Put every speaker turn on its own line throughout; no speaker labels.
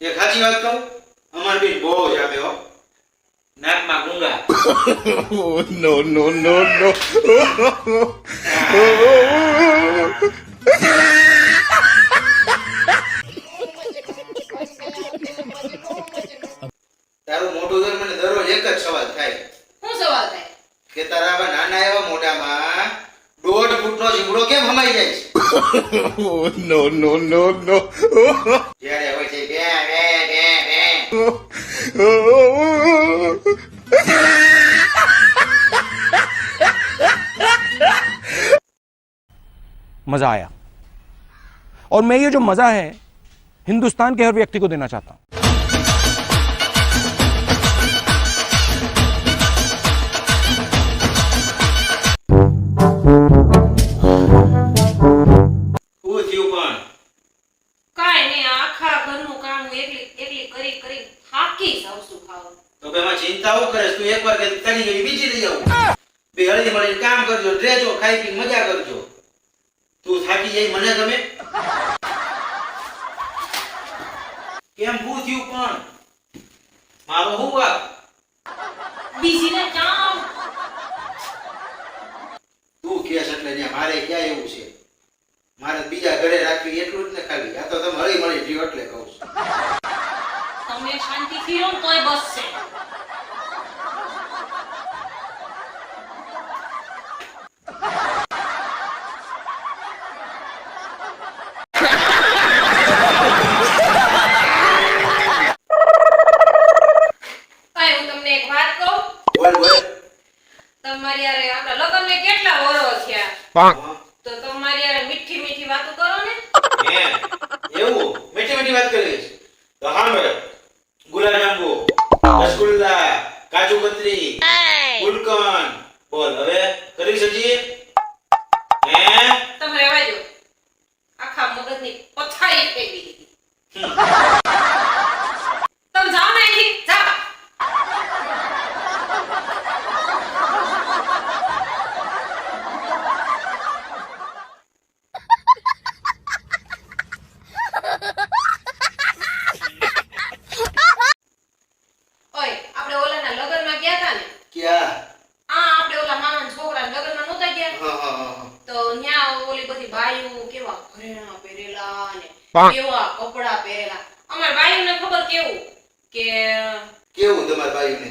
એ સાચી વાત કહું, અમાર બેન બહુ જ આવે હો, નાકમાં ગુંગા.
No, no, no, no.
તારું મોઢું જોઈને મને દરરોજ એક જ સવાલ થાય.
શું સવાલ થાય?
કે તારા આવા નાના એવા મોઢામાં 1.5 ફૂટનો જીવડો કેમ હમાઈ જાય છે?
No, no, no, no.
જ્યારે હોય છે બે બે બે બે.
मजा आया और मैं ये जो मजा है हिंदुस्तान के हर व्यक्ति को देना चाहता हूं.
શું થયું પણ?
કાંઈ નહીં, આખા ઘરનું કામ હું એકલી કરી થાકી જાઉં છું ખાવા.
તો બે માં ચિંતા હું કરે? તું એકવાર કે તની જેવી બીજી લઈ આવું. બે હળદી મળીને કામ કરજો, રહેજો, ખાઈ પી મજા કરજો. તું થાકી જાય મને ગમે. કેમ શું થયું પણ? મારો હું વાત?
બીજીને કામ
તું કેસ એટલે ન્યા મારે ક્યાં એવું છે? મારે બીજા ઘરે રાખવી એટલું જ ને ખાલી. આ તો તમે હળી મળી જીવ એટલે કહું છું.
તમે શાંતિથી રહો ને તોય બસ છે. કાંઈ હું તમને એક વાત કહું?
બોલ બોલ.
તમારી યારે આપણા લગ્નને કેટલા વર્ષ થયા?
હા.
તો તમારી યારે મીઠી મીઠી વાતો કરો ને.
હે એવું મીઠી મીઠી વાત કરીશ તો હા મેડમ. ગુલાબ જાંબુ, રસગુલ્લા, કાજુ કતરી, ગુલકંદ. બોલ હવે કરી સજી. હે
તમે રહેવા દો. આખા મગજની પથારી ફેરવી દીધી. તમે જાઓ ને અહીંથી, જાઓ. ઓય, આપણે ઓલાના લગ્નમાં ગયા તા ને.
ક્યાં?
આપણે ઓલા મામાના છોકરાના લગ્નમાં નહોતા ગયા?
હા હા હા.
તો ન્યા ઓલી બધી બાઈઓ કેવા ઘરેણાં પહેરેલા ને કેવા કપડા પહેરેલા. અમાર બાઈઓને ખબર કેવું કે
કેવું તમાર ભાઈને?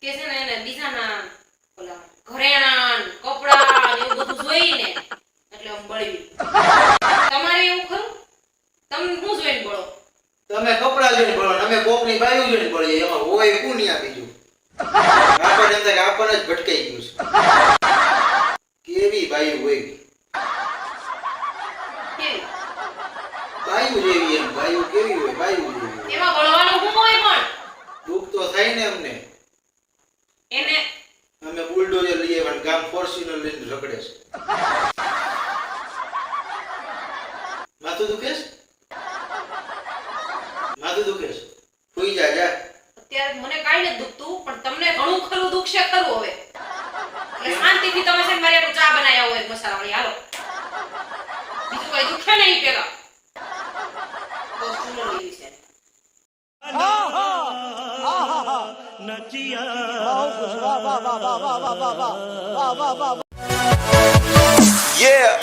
કે છે ને એને બીજાના ઓલા ઘરેણાં ને કપડા ને એવું બધું જોઈને એટલે આમ બળવી. તમારે એવું ખરું? તમે શું જોઈને બળો?
તમે કપડા જોઈને ભણો, અમે કોકની બાયું જોઈને ભણીએ. એમાં હોય કોણ ન્યા બીજું? આપણને એમ થાય કે આપણને જ ભટકાઈ ગયું છે. કેવી બાયું હોય?
કેવી?
બાયું જેવી એમ. બાયું કેવી હોય? બાયું જેવી.
એમાં બળવાનું શું હોય પણ?
દુઃખ તો થાય ને અમને.
એને
અમે બુલડોઝર લઈએ પણ ગામ ફોર્ચ્યુનર લઈને રખડે છે. માથું દુખે છે? માથું દુખે છે? સુઈ જા જા.
અત્યારે મને કાંઈ નથી દુખતું પણ તમને ઘણું ખરું દુખશે ખરું હવે. એટલે શાંતિથી તમે છે ને મારી હાટુ ચા બનાવ્યા હોય મસાલાવાળી, હાલો. બીજું કઈ દુખે નહીં પેલા. બસ ચૂલો લેવી છે.
Yeah.